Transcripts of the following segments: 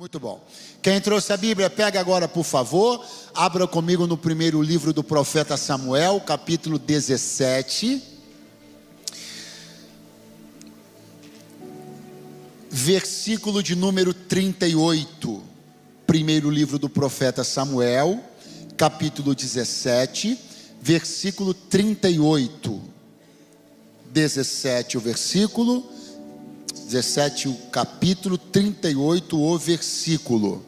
Muito bom. Quem trouxe a Bíblia, pega agora, por favor. Abra comigo no primeiro livro do profeta Samuel, capítulo 17. Versículo de número 38. Primeiro livro do profeta Samuel, capítulo 17, versículo 38. 17 o versículo, 17 o capítulo, 38 o versículo.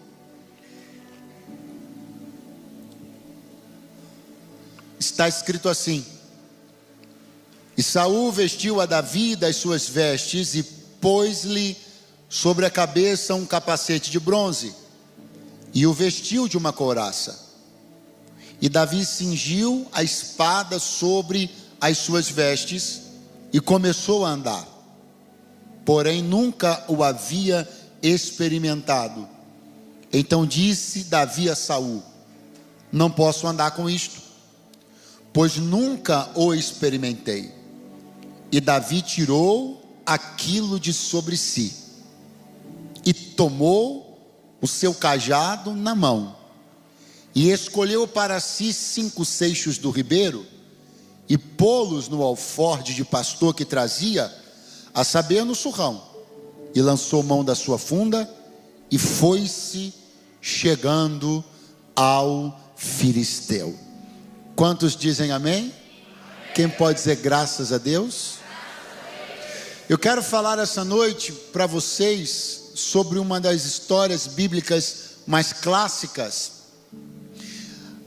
Está escrito assim: E Saul vestiu a Davi das suas vestes e pôs-lhe sobre a cabeça um capacete de bronze e o vestiu de uma couraça. E Davi cingiu a espada sobre as suas vestes e começou a andar. Porém nunca o havia experimentado. Então disse Davi a Saul: Não posso andar com isto, pois nunca o experimentei. E Davi tirou aquilo de sobre si e tomou o seu cajado na mão e escolheu para si 5 seixos do ribeiro e pô-los no alforje de pastor que trazia, a saber, no surrão, e lançou mão da sua funda e foi-se chegando ao filisteu. Quantos dizem amém? Quem pode dizer graças a Deus? Eu quero falar essa noite para vocês sobre uma das histórias bíblicas mais clássicas,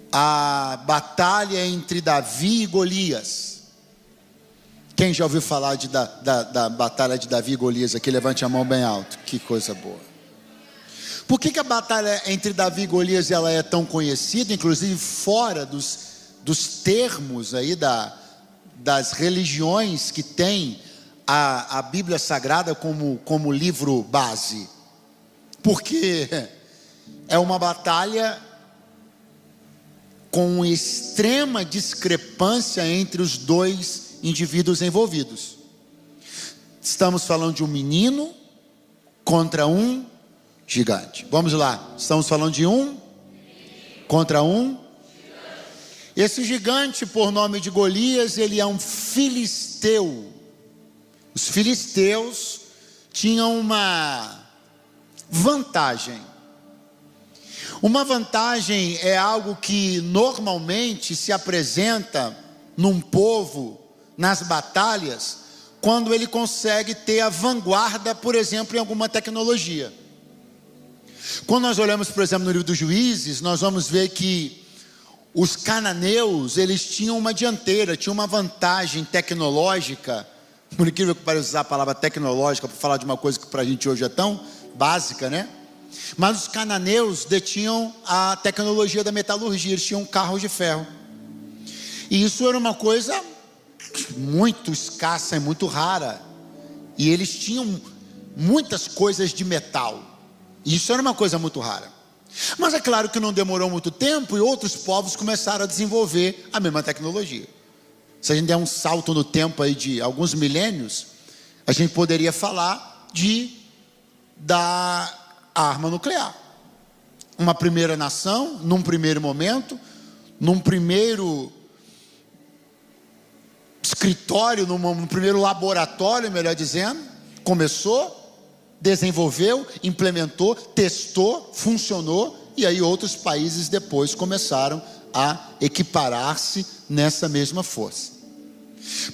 a batalha entre Davi e Golias. Quem já ouviu falar da batalha de Davi e Golias aqui? Levante a mão bem alto. Que coisa boa. Por que a batalha entre Davi e Golias ela é tão conhecida, inclusive fora dos termos aí das religiões que tem a Bíblia Sagrada como livro base? Porque é uma batalha com extrema discrepância entre os dois indivíduos envolvidos. Estamos falando de um menino contra um gigante. Vamos lá, estamos falando de um contra um. Esse gigante, por nome de Golias, ele é um filisteu. Os filisteus tinham uma vantagem. Uma vantagem é algo que normalmente se apresenta num povo, nas batalhas, quando ele consegue ter a vanguarda, por exemplo, em alguma tecnologia. Quando nós olhamos, por exemplo, no livro dos Juízes, nós vamos ver que os cananeus, eles tinham uma dianteira, tinham uma vantagem tecnológica. Por incrível que pareça usar a palavra tecnológica para falar de uma coisa que para a gente hoje é tão básica, né? Mas os cananeus detinham a tecnologia da metalurgia, eles tinham carros de ferro. E isso era uma coisa muito escassa e muito rara. E eles tinham muitas coisas de metal. E isso era uma coisa muito rara. Mas é claro que não demorou muito tempo e outros povos começaram a desenvolver a mesma tecnologia. Se a gente der um salto no tempo aí de alguns milênios, a gente poderia falar da arma nuclear. Uma primeira nação, num primeiro momento, num primeiro escritório, num primeiro laboratório, melhor dizendo, começou, desenvolveu, implementou, testou, funcionou, e aí outros países depois começaram a equiparar-se nessa mesma força.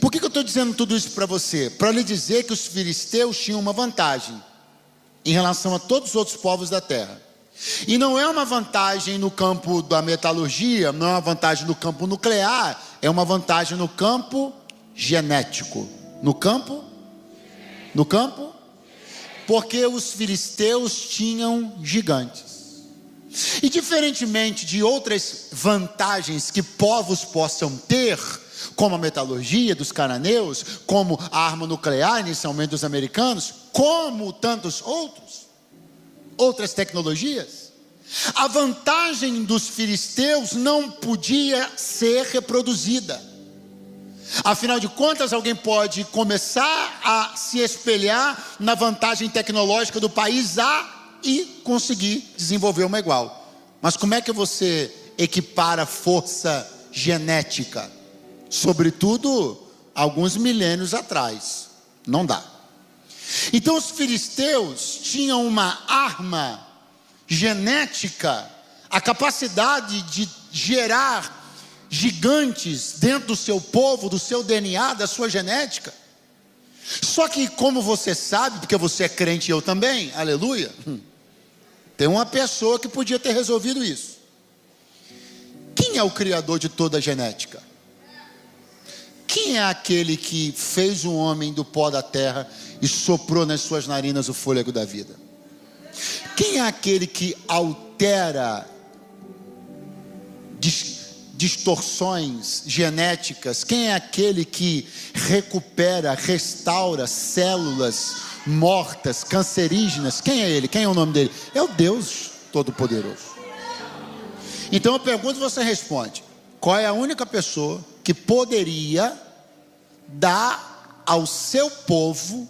Por que eu estou dizendo tudo isso para você? Para lhe dizer que os filisteus tinham uma vantagem em relação a todos os outros povos da terra. E não é uma vantagem no campo da metalurgia, não é uma vantagem no campo nuclear, é uma vantagem no campo genético. No campo? Porque os filisteus tinham gigantes. E diferentemente de outras vantagens que povos possam ter, como a metalurgia dos cananeus, como a arma nuclear, inicialmente dos americanos, como tantos outras tecnologias, a vantagem dos filisteus não podia ser reproduzida. Afinal de contas, alguém pode começar a se espelhar na vantagem tecnológica do país A e conseguir desenvolver uma igual. Mas como é que você equipara força genética? Sobretudo alguns milênios atrás. Não dá. Então os filisteus tinham uma arma genética, a capacidade de gerar gigantes dentro do seu povo, do seu DNA, da sua genética. Só que, como você sabe, porque você é crente e eu também, aleluia, tem uma pessoa que podia ter resolvido isso. Quem é o criador de toda a genética? Quem é aquele que fez o homem do pó da terra e soprou nas suas narinas o fôlego da vida? Quem é aquele que altera distorções genéticas? Quem é aquele que recupera, restaura células mortas, cancerígenas? Quem é ele? Quem é o nome dele? É o Deus Todo-Poderoso. Então eu pergunto e você responde: qual é a única pessoa que poderia dar ao seu povo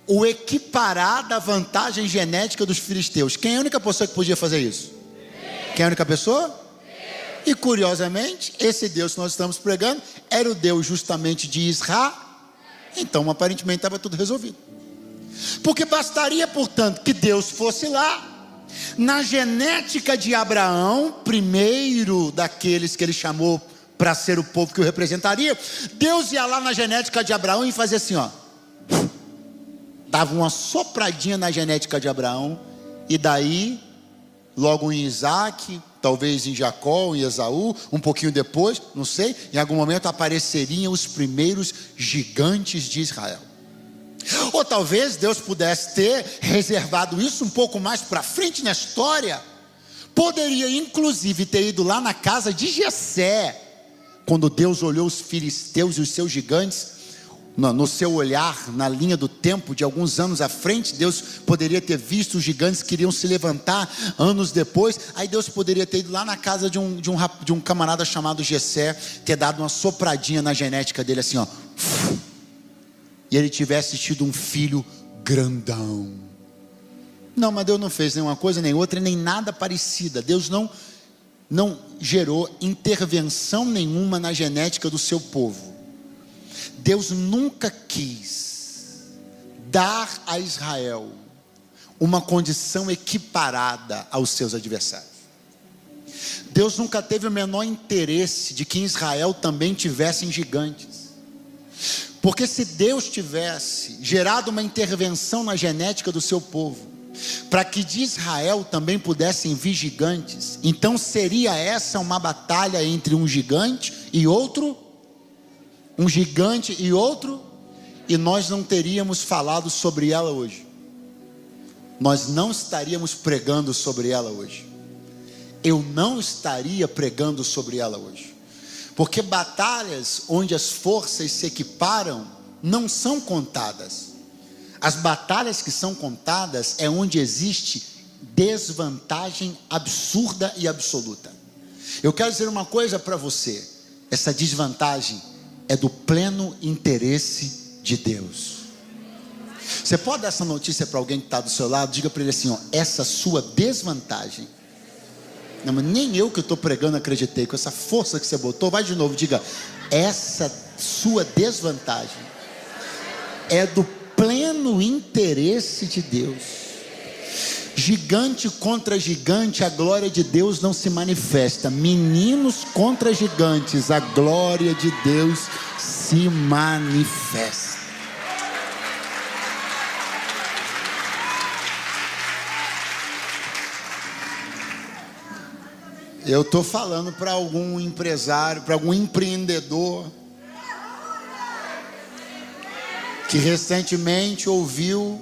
o equiparar da vantagem genética dos filisteus? Quem é a única pessoa que podia fazer isso? Quem é a única pessoa? E curiosamente, esse Deus que nós estamos pregando era o Deus justamente de Israel. Então aparentemente estava tudo resolvido. Porque bastaria, portanto, que Deus fosse lá, na genética de Abraão, primeiro daqueles que ele chamou para ser o povo que o representaria. Deus ia lá na genética de Abraão e fazia assim, ó, dava uma sopradinha na genética de Abraão, e daí, logo em Isaac, talvez em Jacó, em Esaú, um pouquinho depois, não sei, em algum momento apareceriam os primeiros gigantes de Israel. Ou talvez Deus pudesse ter reservado isso um pouco mais para frente na história. Poderia inclusive ter ido lá na casa de Jessé, quando Deus olhou os filisteus e os seus gigantes, no seu olhar, na linha do tempo de alguns anos à frente, Deus poderia ter visto os gigantes que iriam se levantar anos depois. Aí Deus poderia ter ido lá na casa de um camarada chamado Jessé, ter dado uma sopradinha na genética dele assim, ó, e ele tivesse tido um filho grandão. Não, mas Deus não fez nenhuma coisa, nem outra, nem nada parecida. Deus não gerou intervenção nenhuma na genética do seu povo. Deus nunca quis dar a Israel uma condição equiparada aos seus adversários. Deus nunca teve o menor interesse de que em Israel também tivessem gigantes. Porque se Deus tivesse gerado uma intervenção na genética do seu povo, para que de Israel também pudessem vir gigantes, então seria essa uma batalha entre um gigante e outro, e nós não teríamos falado sobre ela hoje. Nós não estaríamos pregando sobre ela hoje. Eu não estaria pregando sobre ela hoje. Porque batalhas onde as forças se equiparam não são contadas. As batalhas que são contadas é onde existe desvantagem absurda e absoluta. Eu quero dizer uma coisa para você: essa desvantagem é do pleno interesse de Deus. Você pode dar essa notícia para alguém que está do seu lado? Diga para ele assim, ó, essa sua desvantagem, não, mas nem eu que estou pregando acreditei, com essa força que você botou, vai de novo, diga, essa sua desvantagem é do pleno interesse de Deus. Gigante contra gigante, a glória de Deus não se manifesta. Meninos contra gigantes, a glória de Deus se manifesta. Eu estou falando para algum empresário, para algum empreendedor que recentemente ouviu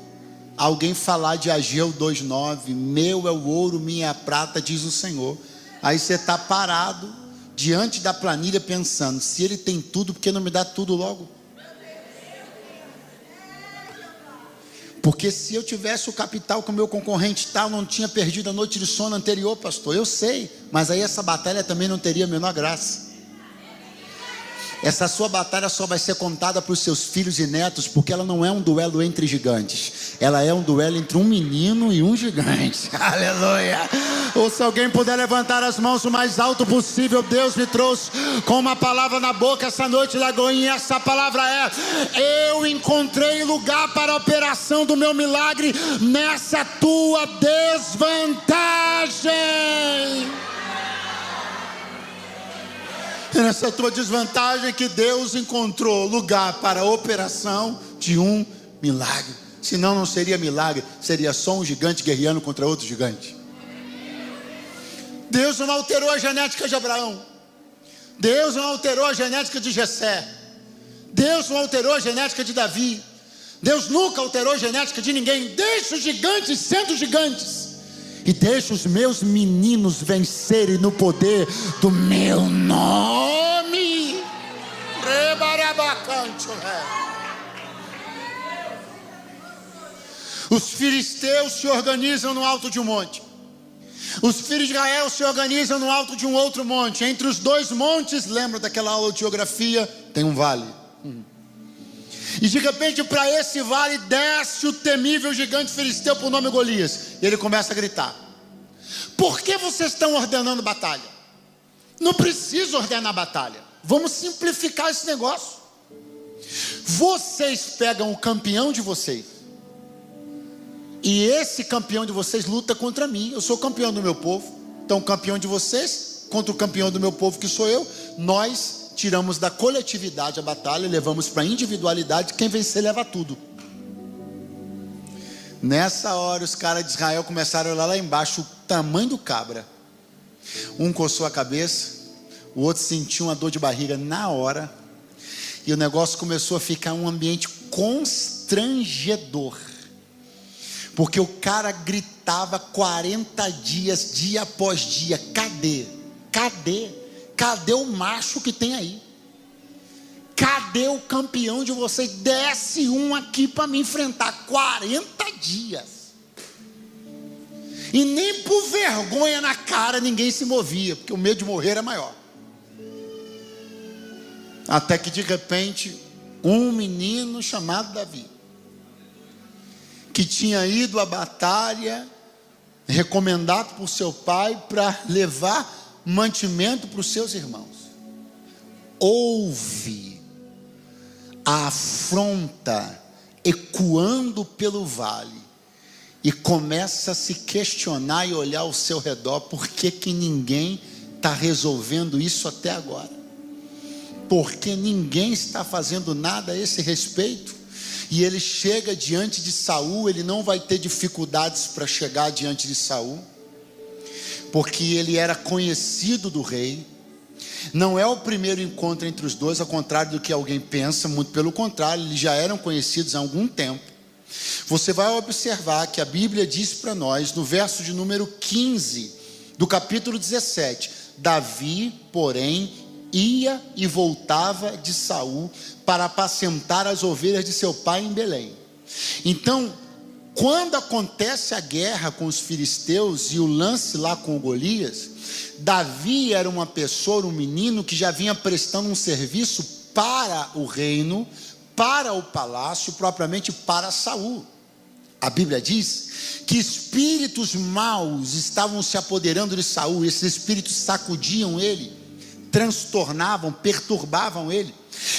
alguém falar de Ageu 2:9, meu é o ouro, minha é a prata, diz o Senhor. Aí você está parado diante da planilha pensando, se ele tem tudo, por que não me dá tudo logo? Porque se eu tivesse o capital que o meu concorrente tal, não tinha perdido a noite de sono anterior, pastor. Eu sei, mas aí essa batalha também não teria a menor graça. Essa sua batalha só vai ser contada para os seus filhos e netos, porque ela não é um duelo entre gigantes, ela é um duelo entre um menino e um gigante. Aleluia! Ou se alguém puder levantar as mãos o mais alto possível, Deus me trouxe com uma palavra na boca essa noite, Lagoinha, e essa palavra é: eu encontrei lugar para a operação do meu milagre nessa tua desvantagem. É nessa tua desvantagem que Deus encontrou lugar para a operação de um milagre. Senão não seria milagre, seria só um gigante guerreando contra outro gigante. Deus não alterou a genética de Abraão. Deus não alterou a genética de Jessé. Deus não alterou a genética de Davi. Deus nunca alterou a genética de ninguém. Deixa os gigantes sendo gigantes, e deixa os meus meninos vencerem no poder do meu nome. Os filisteus se organizam no alto de um monte. Os filhos de Israel se organizam no alto de um outro monte. Entre os dois montes, lembra daquela aula de geografia? Tem um vale. E de repente para esse vale desce o temível gigante filisteu por nome Golias. E ele começa a gritar: por que vocês estão ordenando batalha? Não precisa ordenar batalha. Vamos simplificar esse negócio. Vocês pegam o campeão de vocês, e esse campeão de vocês luta contra mim. Eu sou campeão do meu povo. Então o campeão de vocês contra o campeão do meu povo, que sou eu. Nós tiramos da coletividade a batalha, levamos para a individualidade. Quem vencer leva tudo. Nessa hora os caras de Israel começaram a olhar lá embaixo o tamanho do cabra. Um coçou a cabeça, o outro sentiu uma dor de barriga na hora, e o negócio começou a ficar um ambiente constrangedor, porque o cara gritava 40 dias, dia após dia: cadê o macho que tem aí? Cadê o campeão de vocês? Desce um aqui para me enfrentar. 40 dias. E nem por vergonha na cara ninguém se movia, porque o medo de morrer era maior. Até que de repente um menino chamado Davi, que tinha ido à batalha, recomendado por seu pai para levar mantimento para os seus irmãos, ouve a afronta ecoando pelo vale e começa a se questionar e olhar ao seu redor: por que ninguém está resolvendo isso até agora? Por que ninguém está fazendo nada a esse respeito? E ele chega diante de Saul. Ele não vai ter dificuldades para chegar diante de Saul, porque ele era conhecido do rei. Não é o primeiro encontro entre os dois, ao contrário do que alguém pensa. Muito pelo contrário, eles já eram conhecidos há algum tempo. Você vai observar que a Bíblia diz para nós, no verso de número 15 do capítulo 17: Davi, porém, ia e voltava de Saul para apacentar as ovelhas de seu pai em Belém. Então, quando acontece a guerra com os filisteus e o lance lá com o Golias, Davi era uma pessoa, um menino que já vinha prestando um serviço para o reino, para o palácio, propriamente para Saul. A Bíblia diz que espíritos maus estavam se apoderando de Saul. Esses espíritos sacudiam ele, transtornavam, perturbavam ele,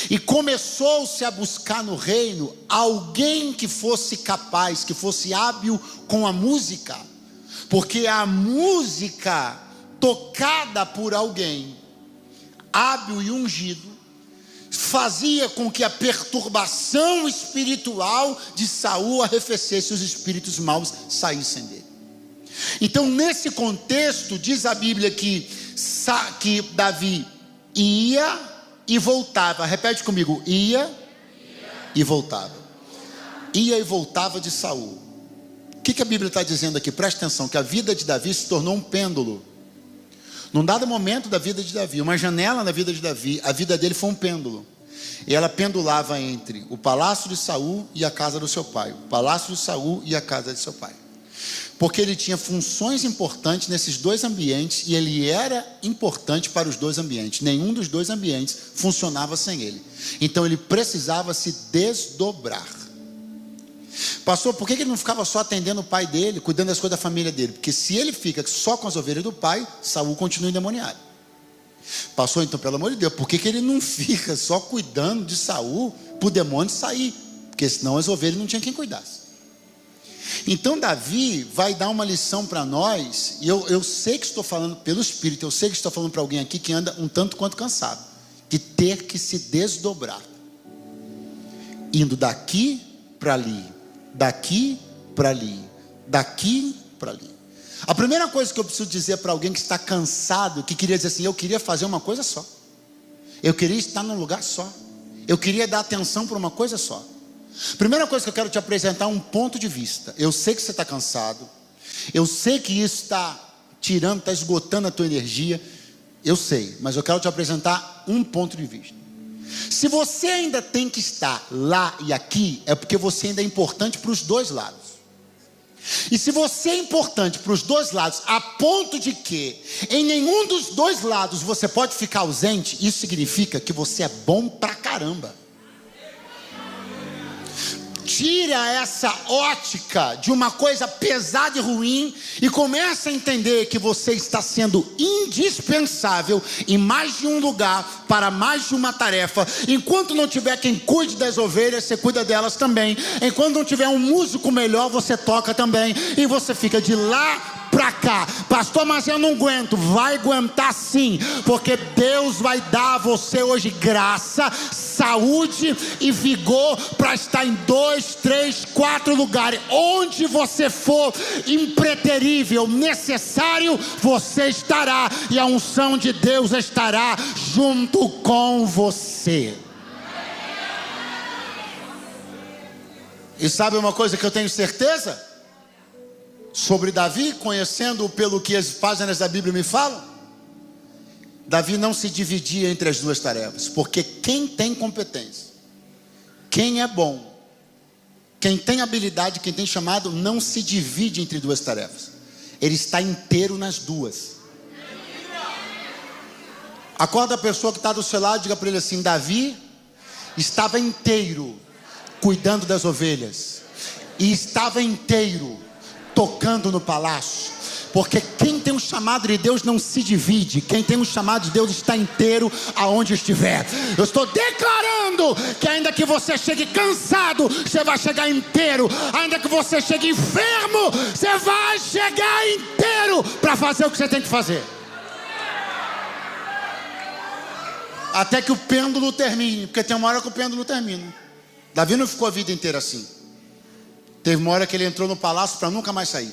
e começou-se a buscar no reino alguém que fosse capaz, que fosse hábil com a música, porque a música tocada por alguém hábil e ungido fazia com que a perturbação espiritual de Saul arrefecesse, os espíritos maus saíssem dele. Então, nesse contexto, diz a Bíblia que Davi ia e voltava. Repete comigo: ia e voltava. Ia e voltava de Saul. O que a Bíblia está dizendo aqui? Presta atenção, que a vida de Davi se tornou um pêndulo. Num dado momento da vida de Davi, uma janela na vida de Davi, a vida dele foi um pêndulo. E ela pendulava entre o palácio de Saul e a casa do seu pai. O palácio de Saul e a casa de seu pai. Porque ele tinha funções importantes nesses dois ambientes e ele era importante para os dois ambientes. Nenhum dos dois ambientes funcionava sem ele. Então ele precisava se desdobrar. Pastor, por que ele não ficava só atendendo o pai dele, cuidando das coisas da família dele? Porque se ele fica só com as ovelhas do pai, Saul continua endemoniado. Pastor, então pelo amor de Deus, por que ele não fica só cuidando de Saul para o demônio sair? Porque senão as ovelhas não tinham quem cuidasse. Então Davi vai dar uma lição para nós. E eu sei que estou falando pelo Espírito, eu sei que estou falando para alguém aqui que anda um tanto quanto cansado, de ter que se desdobrar, indo daqui para ali, daqui para ali, daqui para ali. A primeira coisa que eu preciso dizer para alguém que está cansado, que queria dizer assim: eu queria fazer uma coisa só, eu queria estar num lugar só, eu queria dar atenção para uma coisa só. Primeira coisa que eu quero te apresentar, um ponto de vista. Eu sei que você está cansado, eu sei que isso está tirando, está esgotando a tua energia, eu sei, mas eu quero te apresentar um ponto de vista. Se você ainda tem que estar lá e aqui, é porque você ainda é importante para os dois lados. E se você é importante para os dois lados, a ponto de que em nenhum dos dois lados você pode ficar ausente, isso significa que você é bom pra caramba. Tira essa ótica de uma coisa pesada e ruim e começa a entender que você está sendo indispensável em mais de um lugar, para mais de uma tarefa. Enquanto não tiver quem cuide das ovelhas, você cuida delas também. Enquanto não tiver um músico melhor, você toca também. E você fica de lá para cá. Pastor, mas eu não aguento. Vai aguentar sim, porque Deus vai dar a você hoje graça, saúde e vigor para estar em 2, 3, 4 lugares. Onde você for, impreterível, necessário, você estará, e a unção de Deus estará junto com você. E sabe uma coisa que eu tenho certeza sobre Davi, conhecendo-o pelo que as páginas da Bíblia me falam? Davi não se dividia entre as duas tarefas, porque quem tem competência, quem é bom, quem tem habilidade, quem tem chamado, não se divide entre duas tarefas. Ele está inteiro nas duas. Acorda a pessoa que está do seu lado, diga para ele assim: Davi estava inteiro cuidando das ovelhas, e estava inteiro tocando no palácio. Porque quem tem um chamado de Deus não se divide. Quem tem um chamado de Deus está inteiro aonde estiver. Eu estou declarando que ainda que você chegue cansado, você vai chegar inteiro. Ainda que você chegue enfermo, você vai chegar inteiro para fazer o que você tem que fazer. Até que o pêndulo termine. Porque tem uma hora que o pêndulo termina. Davi não ficou a vida inteira assim. Teve uma hora que ele entrou no palácio para nunca mais sair.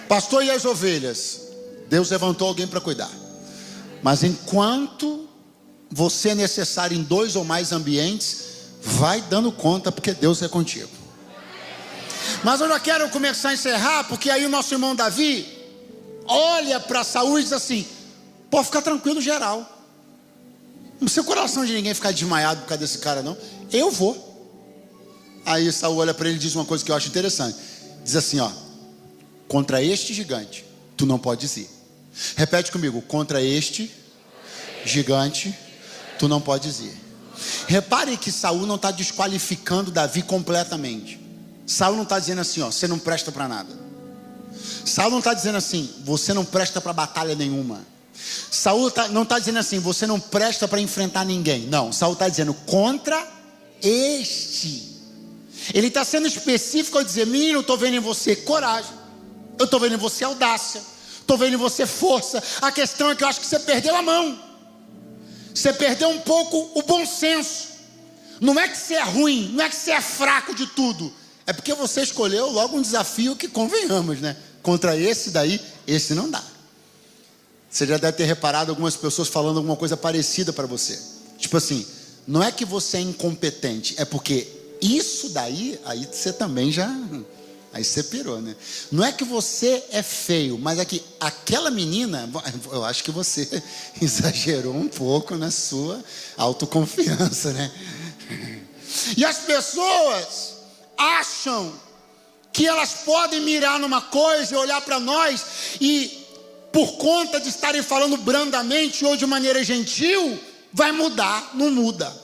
Pastor, e as ovelhas? Deus levantou alguém para cuidar. Mas enquanto você é necessário em 2 ou mais ambientes, vai dando conta, porque Deus é contigo. Mas eu já quero começar a encerrar, porque aí o nosso irmão Davi olha para Saul e diz assim: pode ficar tranquilo, geral. Não precisa o coração de ninguém ficar desmaiado por causa desse cara, não. Eu vou. Aí Saul olha para ele e diz uma coisa que eu acho interessante. Diz assim, ó: contra este gigante tu não podes ir. Repete comigo: contra este gigante tu não podes ir. Repare que Saul não está desqualificando Davi completamente. Saul não está dizendo assim, ó, você não presta para nada. Saul não está dizendo assim, você não presta para batalha nenhuma. Saul não está dizendo assim, você não presta para enfrentar ninguém. Não, Saul está dizendo contra este. Ele está sendo específico ao dizer: menino, eu estou vendo em você coragem, eu estou vendo em você audácia, estou vendo em você força. A questão é que eu acho que você perdeu a mão. Você perdeu um pouco o bom senso. Não é que você é ruim, não é que você é fraco de tudo. É porque você escolheu logo um desafio que, convenhamos, né? Contra esse daí, esse não dá. Você já deve ter reparado algumas pessoas falando alguma coisa parecida para você. Tipo assim, não é que você é incompetente, é porque isso daí, aí você também já... Aí você pirou, né? Não é que você é feio, mas é que aquela menina, eu acho que você exagerou um pouco na sua autoconfiança, né? E as pessoas acham que elas podem mirar numa coisa e olhar para nós e, por conta de estarem falando brandamente ou de maneira gentil, vai mudar. Não muda.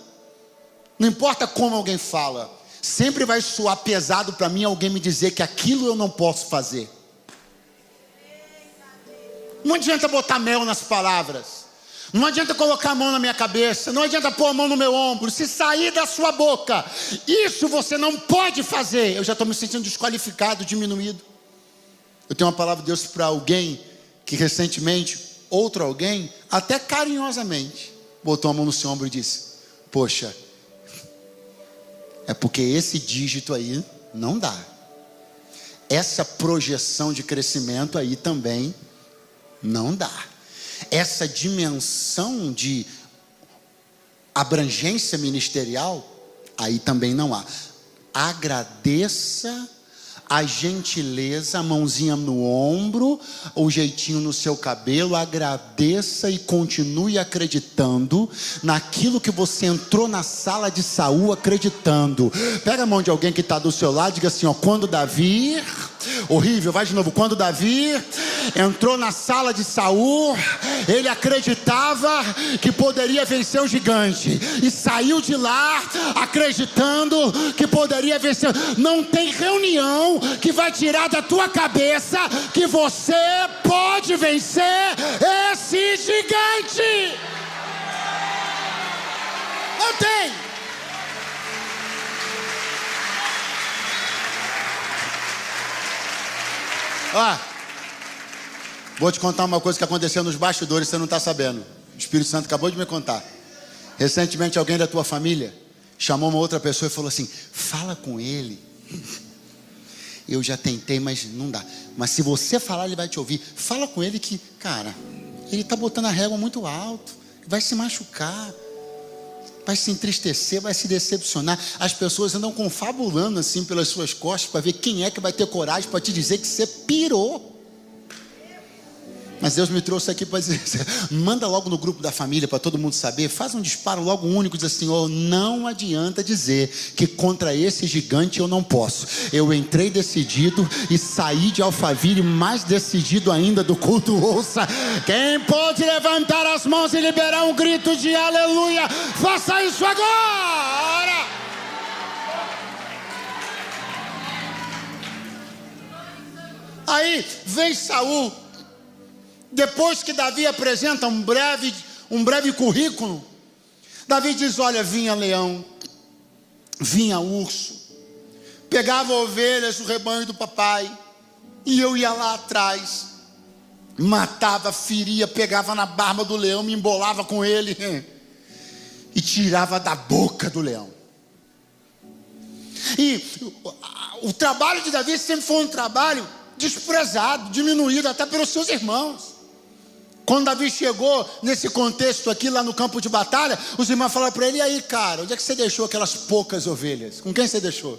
Não importa como alguém fala, sempre vai soar pesado para mim alguém me dizer que aquilo eu não posso fazer. Não adianta botar mel nas palavras, não adianta colocar a mão na minha cabeça, não adianta pôr a mão no meu ombro. Se sair da sua boca, isso você não pode fazer, eu já estou me sentindo desqualificado, diminuído. Eu tenho uma palavra de Deus para alguém que recentemente, outro alguém, até carinhosamente, botou a mão no seu ombro e disse: poxa, é porque esse dígito aí não dá, essa projeção de crescimento aí também não dá, essa dimensão de abrangência ministerial aí também não há. Agradeça a gentileza, a mãozinha no ombro, o jeitinho no seu cabelo. Agradeça e continue acreditando naquilo que você entrou na sala de Saul acreditando. Pega a mão de alguém que está do seu lado e diga assim, ó: quando Davi, horrível, vai de novo, quando Davi entrou na sala de Saul, ele acreditava que poderia vencer o gigante, e saiu de lá acreditando que poderia vencer. Não tem reunião que vai tirar da tua cabeça que você pode vencer esse gigante. Não tem. Vou te contar uma coisa que aconteceu nos bastidores, você não está sabendo. O Espírito Santo acabou de me contar. Recentemente alguém da tua família chamou uma outra pessoa e falou assim: fala com ele. Eu já tentei, mas não dá. Mas se você falar, ele vai te ouvir. Fala com ele que, cara, ele está botando a régua muito alto, vai se machucar, vai se entristecer, vai se decepcionar. As pessoas andam confabulando assim pelas suas costas para ver quem é que vai ter coragem para te dizer que você pirou. Mas Deus me trouxe aqui para dizer: manda logo no grupo da família para todo mundo saber. Faz um disparo logo único, diz assim: oh, não adianta dizer que contra esse gigante eu não posso. Eu entrei decidido e saí de Alphaville mais decidido ainda do culto. Ouça, quem pode levantar as mãos e liberar um grito de aleluia, faça isso agora. Aí vem Saul. Depois que Davi apresenta um breve currículo, Davi diz: olha, vinha leão, vinha urso, pegava ovelhas do rebanho do papai, e eu ia lá atrás, matava, feria, pegava na barba do leão, me embolava com ele e tirava da boca do leão. E o trabalho de Davi sempre foi um trabalho desprezado, diminuído até pelos seus irmãos. Quando Davi chegou nesse contexto aqui, lá no campo de batalha, os irmãos falaram para ele: e aí, cara, onde é que você deixou aquelas poucas ovelhas? Com quem você deixou?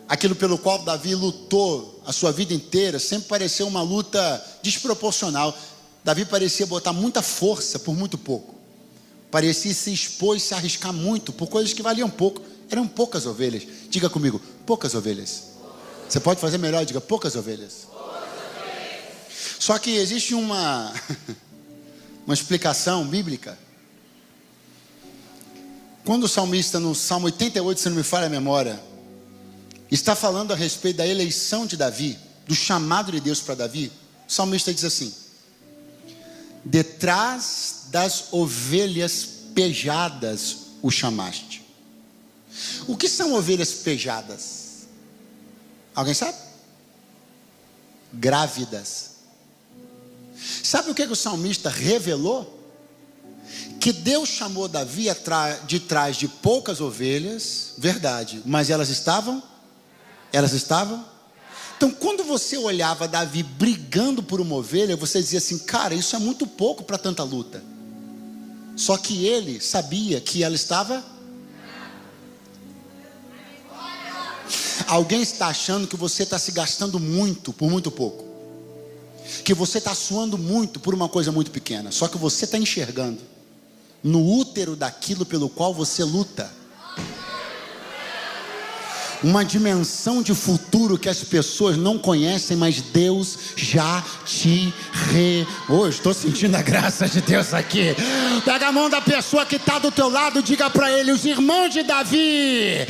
Aquilo pelo qual Davi lutou a sua vida inteira sempre pareceu uma luta desproporcional. Davi parecia botar muita força por muito pouco, parecia se expor e se arriscar muito por coisas que valiam pouco. Eram poucas ovelhas. Diga comigo: poucas ovelhas. Você pode fazer melhor, diga: poucas ovelhas. Só que existe uma explicação bíblica. Quando o salmista, no Salmo 88, se não me falha a memória, está falando a respeito da eleição de Davi, do chamado de Deus para Davi, o salmista diz assim: detrás das ovelhas pejadas o chamaste. O que são ovelhas pejadas? Alguém sabe? Grávidas. Sabe o que o salmista revelou? Que Deus chamou Davi de trás de poucas ovelhas, verdade, mas elas estavam? Então, quando você olhava Davi brigando por uma ovelha, você dizia assim: cara, isso é muito pouco para tanta luta. Só que ele sabia que ela estava. Alguém está achando que você está se gastando muito por muito pouco, que você está suando muito por uma coisa muito pequena. Só que você está enxergando no útero daquilo pelo qual você luta. Uma dimensão de futuro que as pessoas não conhecem, mas Deus já te Hoje estou sentindo a graça de Deus aqui. Pega a mão da pessoa que está do teu lado, diga para ele: os irmãos de Davi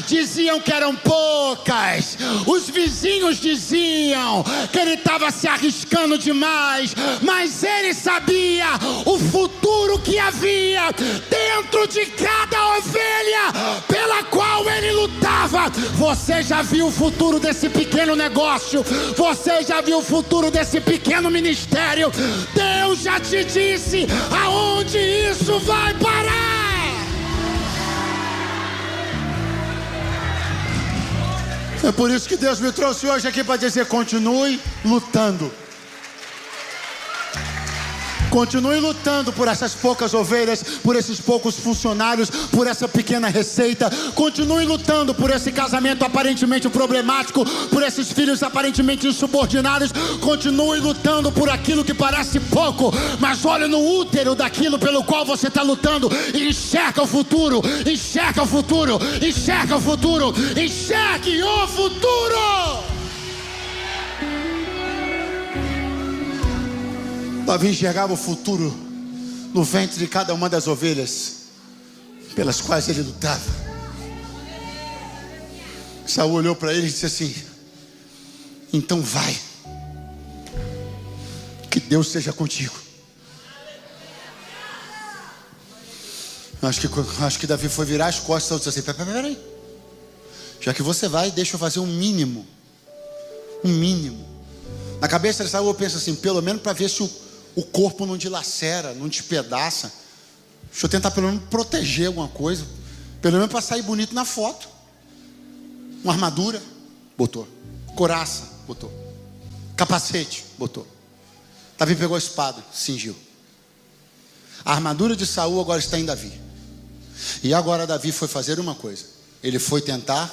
diziam que eram poucas, os vizinhos diziam que ele estava se arriscando demais, mas ele sabia o futuro que havia dentro de cada ovelha pela qual ele lutava. Você já viu o futuro desse pequeno negócio? Você já viu o futuro desse pequeno ministério? Deus já te disse aonde isso vai parar. É por isso que Deus me trouxe hoje aqui para dizer: continue lutando. Continue lutando por essas poucas ovelhas, por esses poucos funcionários, por essa pequena receita. Continue lutando por esse casamento aparentemente problemático, por esses filhos aparentemente insubordinados. Continue lutando por aquilo que parece pouco, mas olhe no útero daquilo pelo qual você está lutando e enxerga o futuro, enxerga o futuro, enxerga o futuro, enxergue o futuro. Davi enxergava o futuro no ventre de cada uma das ovelhas pelas quais ele lutava. Saul olhou para ele e disse assim: então vai, que Deus seja contigo. Acho que Davi foi virar as costas e disse assim: peraí, já que você vai, deixa eu fazer um mínimo. Na cabeça de Saul eu penso assim: pelo menos para ver se o corpo não dilacera, não despedaça. Deixa eu tentar pelo menos proteger alguma coisa, pelo menos para sair bonito na foto. Uma armadura, botou. Couraça, botou. Capacete, botou. Davi pegou a espada, cingiu. A armadura de Saul agora está em Davi. E agora Davi foi fazer uma coisa: ele foi tentar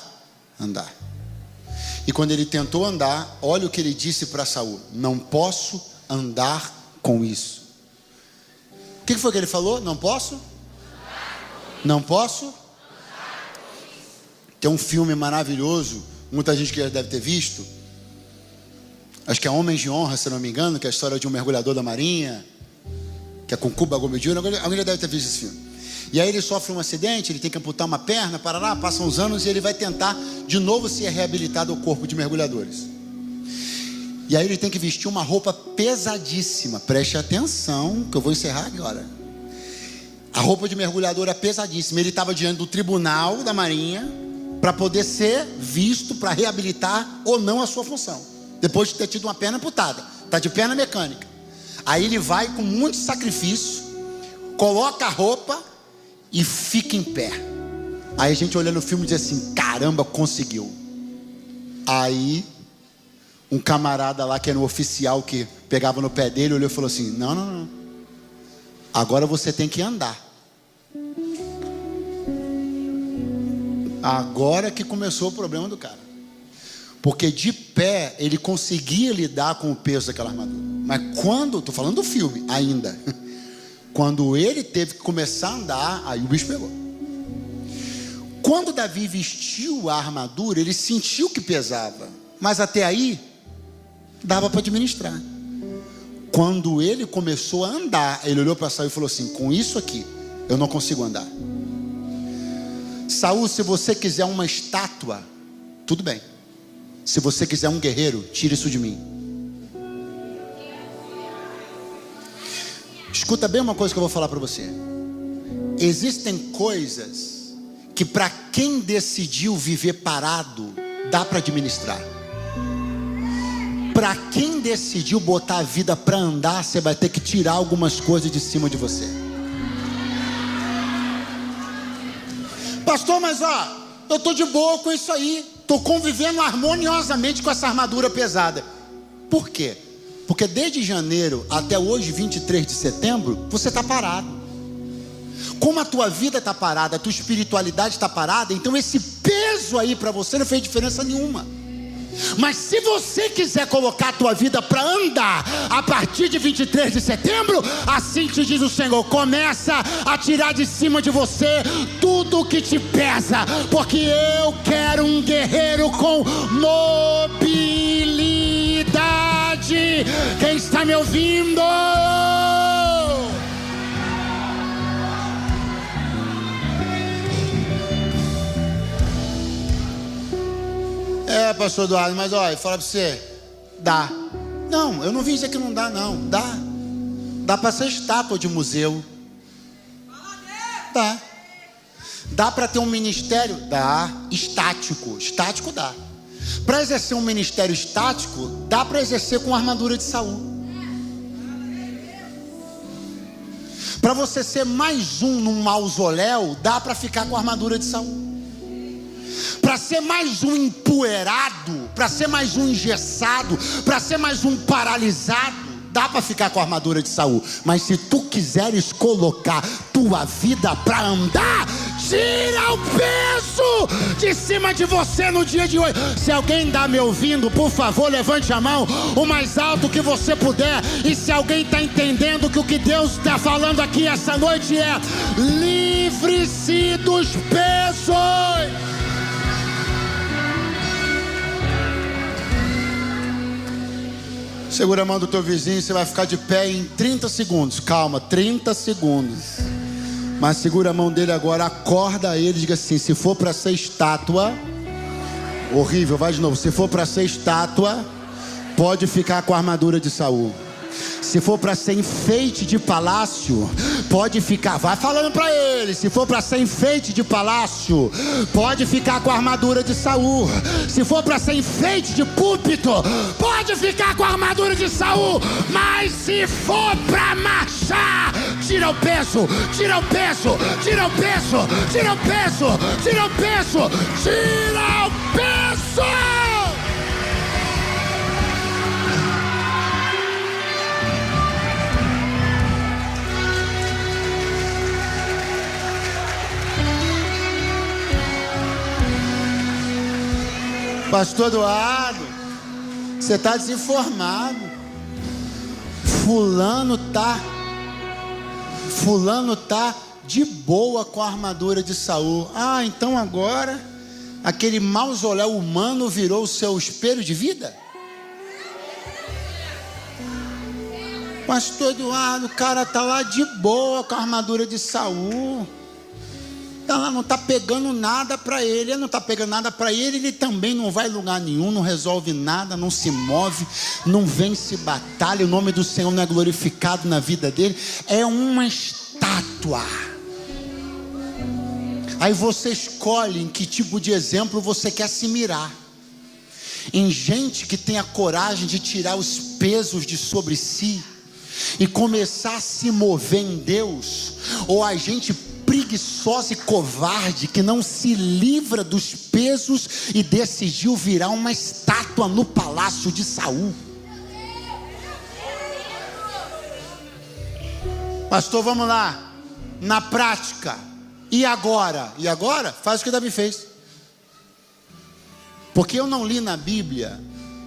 andar. E quando ele tentou andar, olha o que ele disse para Saul: não posso andar com isso. O que foi que ele falou? Não posso? Não posso? Tem um filme maravilhoso, muita gente que já deve ter visto, acho que é Homens de Honra, se não me engano, que é a história de um mergulhador da marinha, que é com Cuba Gooding Jr. Alguém já deve ter visto esse filme. E aí ele sofre um acidente, ele tem que amputar uma perna, passam uns anos e ele vai tentar de novo ser reabilitado ao corpo de mergulhadores. E aí ele tem que vestir uma roupa pesadíssima. Preste atenção que eu vou encerrar agora. A roupa de mergulhador é pesadíssima. Ele estava diante do tribunal da marinha para poder ser visto, para reabilitar ou não a sua função, depois de ter tido uma perna amputada. Está de perna mecânica. Aí ele vai com muito sacrifício, coloca a roupa e fica em pé. Aí a gente olhando o filme diz assim: caramba, conseguiu. Aí um camarada lá que era um oficial que pegava no pé dele, olhou e falou assim: não, agora você tem que andar. Agora que começou o problema do cara, porque de pé ele conseguia lidar com o peso daquela armadura, mas quando, estou falando do filme ainda, quando ele teve que começar a andar, aí o bicho pegou. Quando Davi vestiu a armadura, ele sentiu que pesava, mas até aí dava para administrar. Quando ele começou a andar, ele olhou para Saul e falou assim: com isso aqui eu não consigo andar. Saul, se você quiser uma estátua, tudo bem. Se você quiser um guerreiro, tire isso de mim. Escuta bem uma coisa que eu vou falar para você. Existem coisas que para quem decidiu viver parado, dá para administrar. Para quem decidiu botar a vida para andar, você vai ter que tirar algumas coisas de cima de você. Pastor, mas eu estou de boa com isso aí, estou convivendo harmoniosamente com essa armadura pesada. Por quê? Porque desde janeiro até hoje, 23 de setembro, você está parado. Como a tua vida está parada, a tua espiritualidade está parada, então esse peso aí para você não fez diferença nenhuma. Mas se você quiser colocar a tua vida para andar a partir de 23 de setembro, assim te diz o Senhor: começa a tirar de cima de você tudo que te pesa, porque eu quero um guerreiro com mobilidade. Quem está me ouvindo? Pastor Eduardo, mas olha, fala para você, dá. Não, eu não vim dizer que não dá, não. Dá para ser estátua de museu. Dá para ter um ministério? Dá. Estático dá. Para exercer um ministério estático, dá para exercer com armadura de Saul. Para você ser mais um num mausoléu, dá para ficar com a armadura de Saul. Para ser mais um empoeirado, para ser mais um engessado, para ser mais um paralisado, dá para ficar com a armadura de Saul. Mas se tu quiseres colocar tua vida para andar, tira o peso de cima de você no dia de hoje. Se alguém está me ouvindo, por favor, levante a mão o mais alto que você puder. E se alguém está entendendo que o que Deus está falando aqui essa noite é: livre-se dos pesos. Segura a mão do teu vizinho, você vai ficar de pé em 30 segundos. Calma, 30 segundos. Mas segura a mão dele agora, acorda ele e diga assim: se for para ser estátua, horrível, vai de novo. Se for para ser estátua, pode ficar com a armadura de Saul. Se for para ser enfeite de palácio, pode ficar, vai falando para ele. Se for para ser enfeite de palácio, pode ficar com a armadura de Saul. Se for para ser enfeite de púlpito, pode ficar com a armadura de Saul. Mas se for para marchar, tira o peso, tira o peso, tira o peso, tira o peso, tira o peso, tira o peso. Pastor Eduardo, você está desinformado. Fulano tá de boa com a armadura de Saul. Ah, então agora aquele mausoléu humano virou o seu espelho de vida? Pastor Eduardo, o cara tá lá de boa com a armadura de Saul. Ela não está pegando nada para ele. Ela não está pegando nada para ele. Ele também não vai em lugar nenhum, não resolve nada, não se move, não vence batalha. O nome do Senhor não é glorificado na vida dele. É uma estátua. Aí você escolhe em que tipo de exemplo você quer se mirar. Em gente que tem a coragem de tirar os pesos de sobre si e começar a se mover em Deus, ou a gente preguiçosa e covarde que não se livra dos pesos e decidiu virar uma estátua no palácio de Saul. Pastor, vamos lá, na prática. E agora? E agora? Faz o que Davi fez. Porque eu não li na Bíblia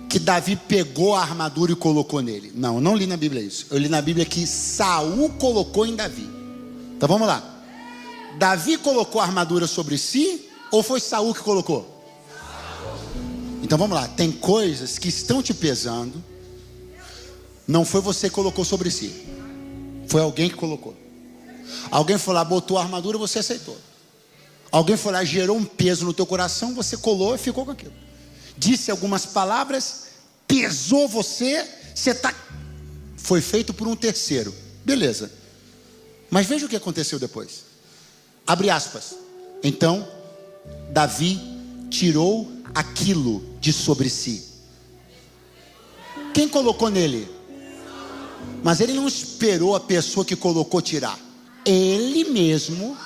que Davi pegou a armadura e colocou nele. Não, eu não li na Bíblia isso. Eu li na Bíblia que Saul colocou em Davi. Então vamos lá. Davi colocou a armadura sobre si, ou foi Saul que colocou? Então vamos lá, tem coisas que estão te pesando. Não foi você que colocou sobre si, foi alguém que colocou. Alguém foi lá, botou a armadura, você aceitou. Alguém foi lá, gerou um peso no teu coração, você colou e ficou com aquilo. Disse algumas palavras, pesou você, foi feito por um terceiro. Beleza. Mas veja o que aconteceu depois. Abre aspas. Então Davi tirou aquilo de sobre si. Quem colocou nele? Mas ele não esperou a pessoa que colocou tirar. Ele mesmo.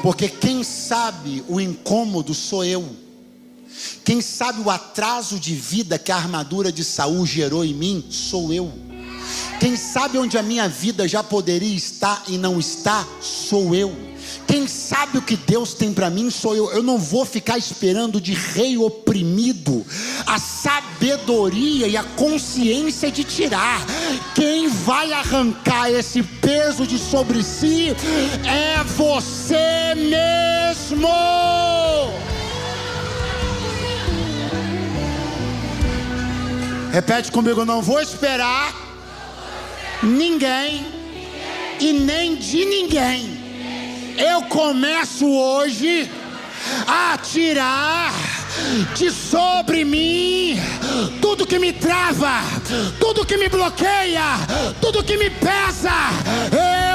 Porque quem sabe o incômodo sou eu. Quem sabe o atraso de vida que a armadura de Saul gerou em mim, sou eu. Quem sabe onde a minha vida já poderia estar e não está, sou eu. Quem sabe o que Deus tem para mim, sou eu. Eu não vou ficar esperando de rei oprimido a sabedoria e a consciência de tirar. Quem vai arrancar esse peso de sobre si é você mesmo. Repete comigo: não vou esperar ninguém e nem de ninguém. Eu começo hoje a tirar de sobre mim tudo que me trava, tudo que me bloqueia, tudo que me pesa.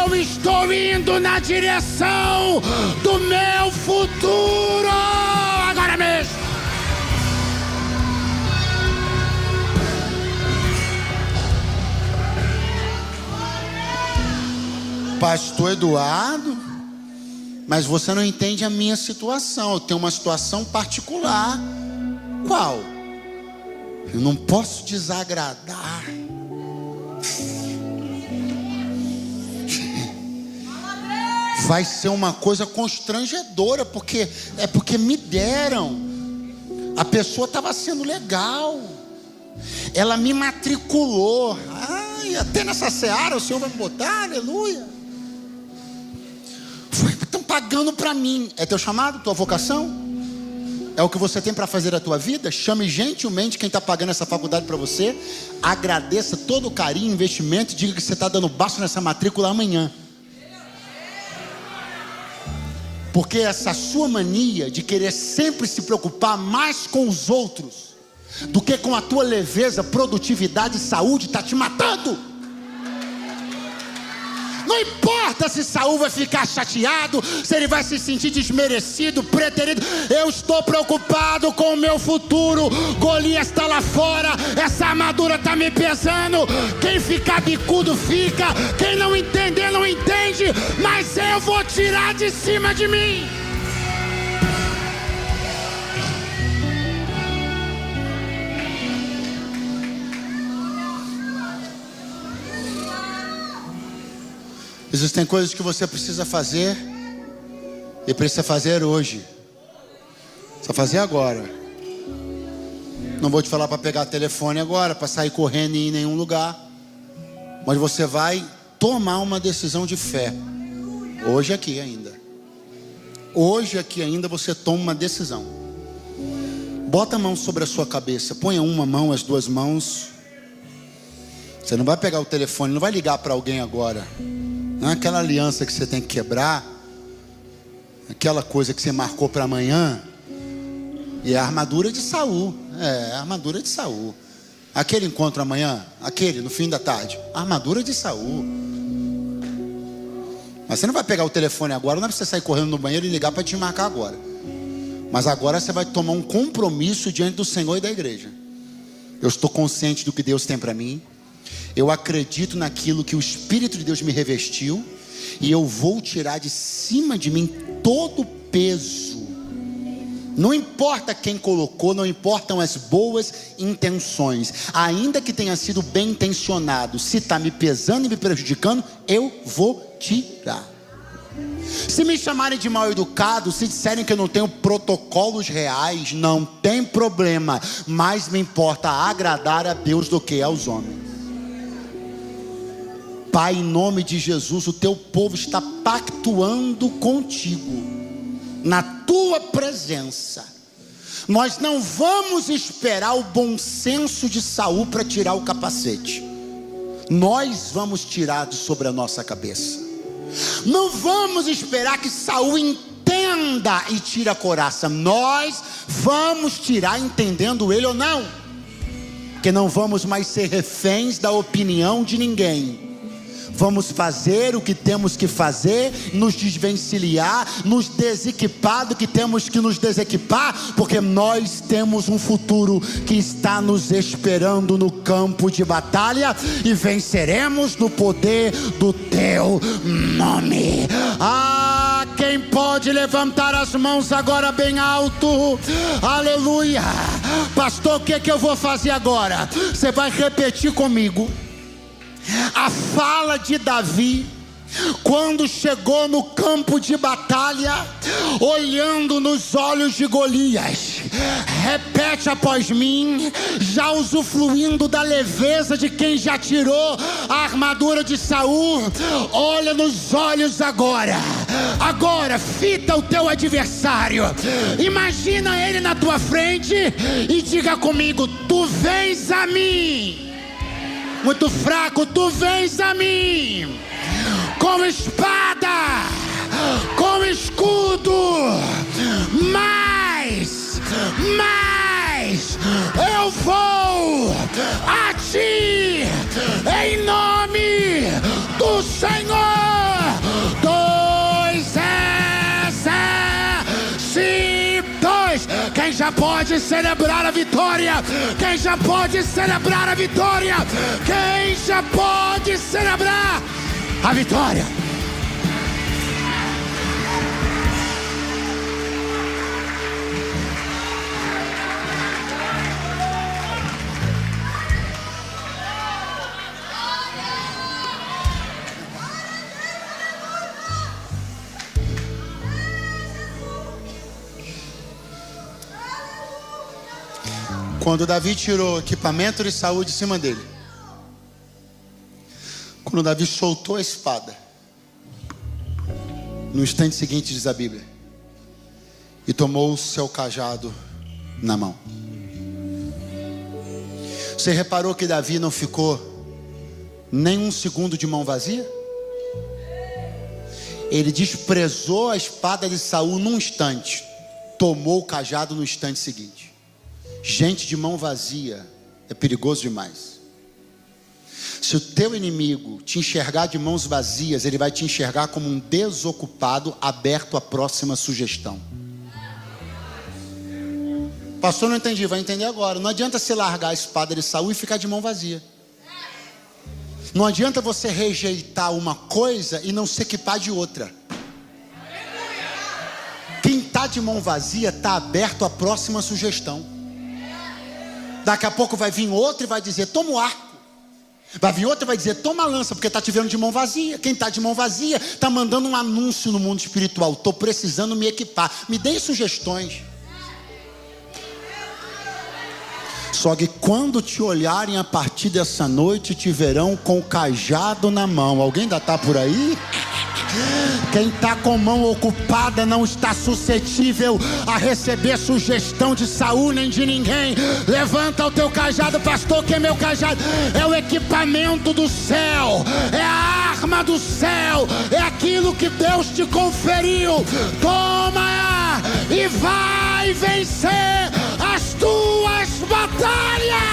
Eu estou indo na direção do meu futuro agora mesmo. Pastor Eduardo, mas você não entende a minha situação. Eu tenho uma situação particular. Qual? Eu não posso desagradar. Vai ser uma coisa constrangedora, porque me deram. A pessoa estava sendo legal. Ela me matriculou. Ai, até nessa seara o Senhor vai me botar, aleluia. Estão pagando para mim. É teu chamado, tua vocação? É o que você tem para fazer a tua vida? Chame gentilmente quem está pagando essa faculdade para você. Agradeça todo o carinho, investimento, e diga que você está dando basta nessa matrícula amanhã. Porque essa sua mania de querer sempre se preocupar mais com os outros do que com a tua leveza, produtividade e saúde está te matando. Não importa se Saul vai ficar chateado, se ele vai se sentir desmerecido, preterido. Eu estou preocupado com o meu futuro. Golias está lá fora, essa armadura está me pesando. Quem ficar bicudo fica, quem não entender não entende, mas eu vou tirar de cima de mim. Existem coisas que você precisa fazer e precisa fazer hoje. Precisa fazer agora. Não vou te falar para pegar telefone agora, para sair correndo e ir em nenhum lugar. Mas você vai tomar uma decisão de fé. Hoje aqui ainda. Hoje aqui ainda você toma uma decisão. Bota a mão sobre a sua cabeça. Ponha uma mão, as duas mãos. Você não vai pegar o telefone, não vai ligar para alguém agora. Não é aquela aliança que você tem que quebrar, aquela coisa que você marcou para amanhã. E é a armadura de Saul. É a armadura de Saul. Aquele encontro amanhã, aquele no fim da tarde, a armadura de Saul. Mas você não vai pegar o telefone agora, não é para você sair correndo no banheiro e ligar para te marcar agora. Mas agora você vai tomar um compromisso diante do Senhor e da igreja. Eu estou consciente do que Deus tem para mim. Eu acredito naquilo que o Espírito de Deus me revestiu, e eu vou tirar de cima de mim todo o peso. Não importa quem colocou, não importam as boas intenções, ainda que tenha sido bem intencionado. Se está me pesando e me prejudicando, eu vou tirar. Se me chamarem de mal educado, se disserem que eu não tenho protocolos reais, não tem problema. Mais me importa agradar a Deus do que aos homens. Pai, em nome de Jesus, o teu povo está pactuando contigo, na tua presença. Nós não vamos esperar o bom senso de Saul para tirar o capacete. Nós vamos tirar de sobre a nossa cabeça. Não vamos esperar que Saul entenda e tire a couraça. Nós vamos tirar entendendo ele ou não. Porque não vamos mais ser reféns da opinião de ninguém. Vamos fazer o que temos que fazer, nos desvencilhar, nos desequipar do que temos que nos desequipar, porque nós temos um futuro que está nos esperando no campo de batalha, e venceremos no poder do teu nome. Quem pode levantar as mãos agora bem alto? Aleluia. Pastor, o que eu vou fazer agora? Você vai repetir comigo. A fala de Davi, quando chegou no campo de batalha, olhando nos olhos de Golias, repete após mim, já usufruindo da leveza de quem já tirou a armadura de Saul. Olha nos olhos agora, fita o teu adversário, imagina ele na tua frente e diga comigo: tu vens a mim. Muito fraco, tu vens a mim. Com espada, com escudo, mas eu vou a ti, em nome do Senhor dos exércitos. Quem já pode celebrar a vitória? Quem já pode celebrar a vitória? Quem já pode celebrar a vitória? Quando Davi tirou o equipamento de Saul de cima dele, quando Davi soltou a espada, no instante seguinte, diz a Bíblia, e tomou o seu cajado na mão. Você reparou que Davi não ficou nem um segundo de mão vazia? Ele desprezou a espada de Saul num instante, tomou o cajado no instante seguinte. Gente de mão vazia é perigoso demais. Se o teu inimigo te enxergar de mãos vazias, ele vai te enxergar como um desocupado, aberto à próxima sugestão. Pastor, não entendi. Vai entender agora. Não adianta você largar a espada de Saul e ficar de mão vazia. Não adianta você rejeitar uma coisa e não se equipar de outra. Quem está de mão vazia está aberto à próxima sugestão. Daqui a pouco vai vir outro e vai dizer: toma o arco. Vai vir outro e vai dizer: toma a lança, porque está te vendo de mão vazia. Quem está de mão vazia está mandando um anúncio no mundo espiritual: estou precisando me equipar, me deem sugestões. Só que quando te olharem a partir dessa noite, te verão com o cajado na mão. Alguém ainda está por aí? Quem está com mão ocupada não está suscetível a receber sugestão de Saul nem de ninguém. Levanta o teu cajado, pastor. Que é meu cajado? É o equipamento do céu, é a arma do céu, é aquilo que Deus te conferiu. Toma e vai vencer as tuas batalhas.